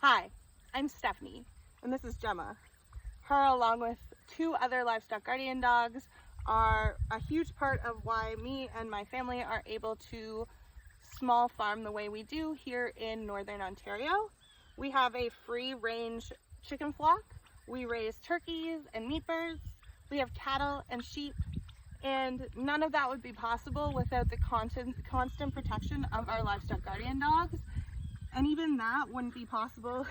Hi, I'm Stephanie, and this is Gemma. Her, along with 2 other livestock guardian dogs, are a huge part of why me and my family are able to small farm the way we do here in Northern Ontario. We have a free range chicken flock. We raise turkeys and meat birds. We have cattle and sheep, and none of that would be possible without the constant protection of our livestock guardian dogs. And even that wouldn't be possible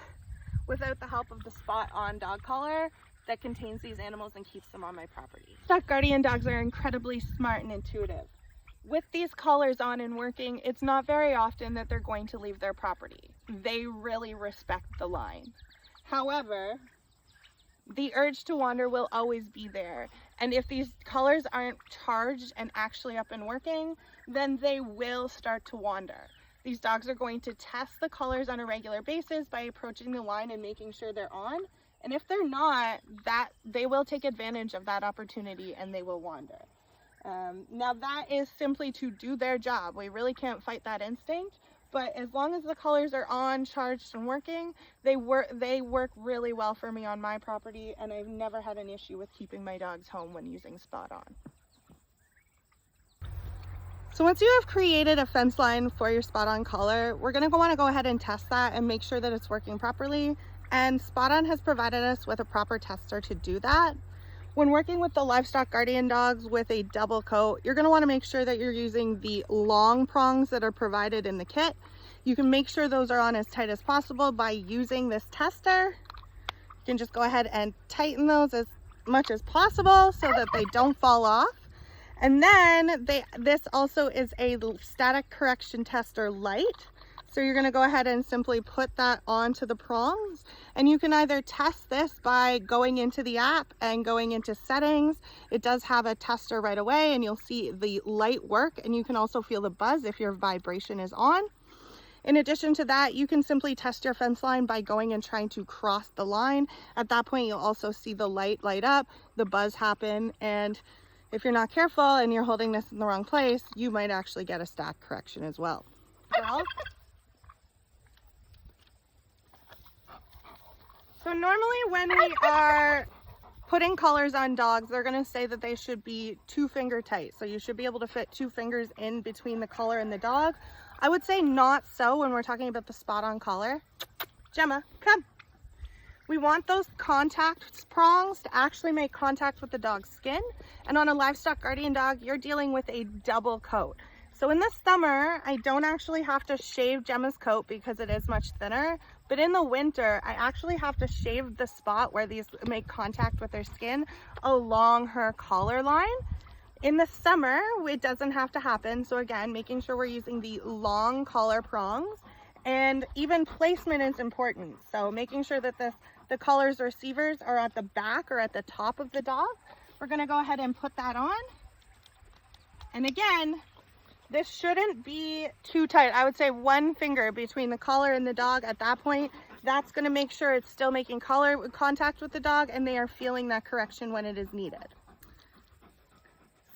without the help of the SpotOn dog collar that contains these animals and keeps them on my property. Livestock guardian dogs are incredibly smart and intuitive. With these collars on and working, it's not very often that they're going to leave their property. They really respect the line. However, the urge to wander will always be there. And if these collars aren't charged and actually up and working, then they will start to wander. These dogs are going to test the collars on a regular basis by approaching the line and making sure they're on. And if they're not, they will take advantage of that opportunity and they will wander. Now that is simply to do their job. We really can't fight that instinct, but as long as the collars are on, charged and working, they work really well for me on my property, and I've never had an issue with keeping my dogs home when using SpotOn. So once you have created a fence line for your SpotOn collar, we're going to want to go ahead and test that and make sure that it's working properly. And SpotOn has provided us with a proper tester to do that. When working with the livestock guardian dogs with a double coat, you're going to want to make sure that you're using the long prongs that are provided in the kit. You can make sure those are on as tight as possible by using this tester. You can just go ahead and tighten those as much as possible so that they don't fall off. And then this also is a static correction tester light. So you're going to go ahead and simply put that onto the prongs, and you can either test this by going into the app and going into settings. It does have a tester right away, and you'll see the light work, and you can also feel the buzz if your vibration is on. In addition to that, you can simply test your fence line by going and trying to cross the line. At that point, you'll also see the light up, the buzz happen, and if you're not careful and you're holding this in the wrong place, you might actually get a static correction as well. So normally when we are putting collars on dogs, they're going to say that they should be 2 finger tight. So you should be able to fit 2 fingers in between the collar and the dog. I would say not so when we're talking about the SpotOn collar. Gemma, come. We want those contact prongs to actually make contact with the dog's skin. And on a livestock guardian dog, you're dealing with a double coat. So in the summer, I don't actually have to shave Gemma's coat because it is much thinner. But in the winter, I actually have to shave the spot where these make contact with their skin along her collar line. In the summer, it doesn't have to happen. So again, making sure we're using the long collar prongs, and even placement is important. So making sure that the collar's receivers are at the back or at the top of the dog. We're gonna go ahead and put that on. And again, this shouldn't be too tight. I would say 1 finger between the collar and the dog. At that point, that's going to make sure it's still making collar contact with the dog and they are feeling that correction when it is needed.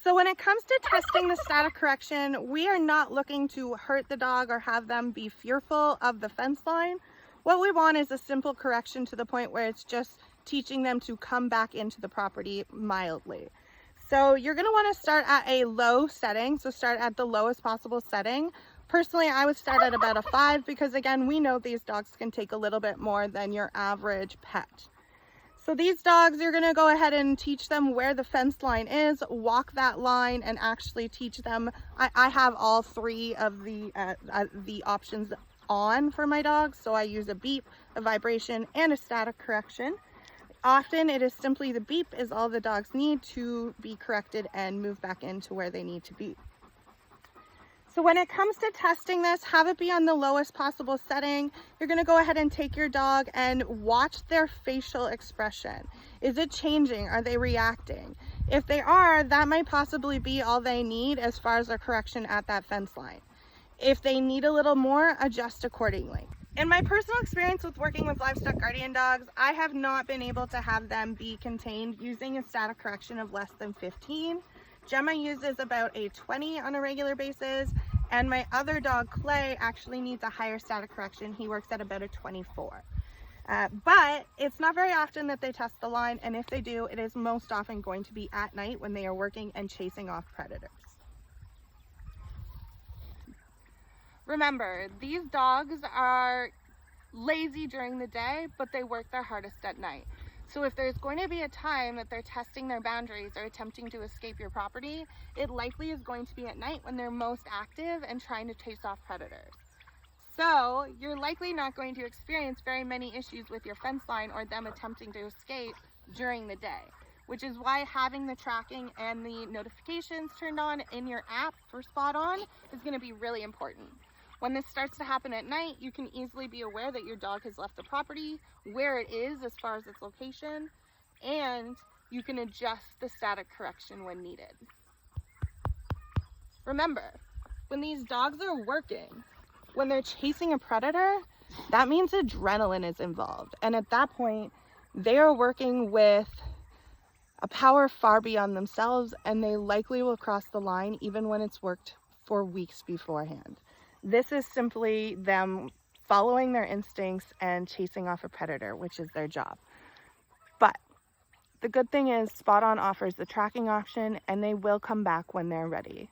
So when it comes to testing the static correction, we are not looking to hurt the dog or have them be fearful of the fence line. What we want is a simple correction to the point where it's just teaching them to come back into the property mildly. So you're going to want to start at a low setting, so start at the lowest possible setting. Personally, I would start at about a 5 because again, we know these dogs can take a little bit more than your average pet. So these dogs, you're going to go ahead and teach them where the fence line is, walk that line, and actually teach them. I have all 3 of the options on for my dogs, so I use a beep, a vibration, and a static correction. Often it is simply the beep is all the dogs need to be corrected and move back into where they need to be. So when it comes to testing this, have it be on the lowest possible setting. You're going to go ahead and take your dog and watch their facial expression. Is it changing? Are they reacting? If they are, that might possibly be all they need as far as their correction at that fence line. If they need a little more, adjust accordingly. In my personal experience with working with livestock guardian dogs, I have not been able to have them be contained using a static correction of less than 15. Gemma uses about a 20 on a regular basis, and my other dog, Clay, actually needs a higher static correction. He works at about a 24. But it's not very often that they test the line, and if they do, it is most often going to be at night when they are working and chasing off predators. Remember, these dogs are lazy during the day, but they work their hardest at night. So if there's going to be a time that they're testing their boundaries or attempting to escape your property, it likely is going to be at night when they're most active and trying to chase off predators. So you're likely not going to experience very many issues with your fence line or them attempting to escape during the day, which is why having the tracking and the notifications turned on in your app for SpotOn is going to be really important. When this starts to happen at night, you can easily be aware that your dog has left the property, where it is as far as its location, and you can adjust the static correction when needed. Remember, when these dogs are working, when they're chasing a predator, that means adrenaline is involved. And at that point, they are working with a power far beyond themselves, and they likely will cross the line even when it's worked for weeks beforehand. This is simply them following their instincts and chasing off a predator, which is their job. But the good thing is SpotOn offers the tracking option, and they will come back when they're ready.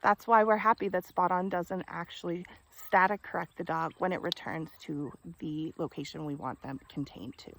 That's why we're happy that SpotOn doesn't actually static correct the dog when it returns to the location we want them contained to.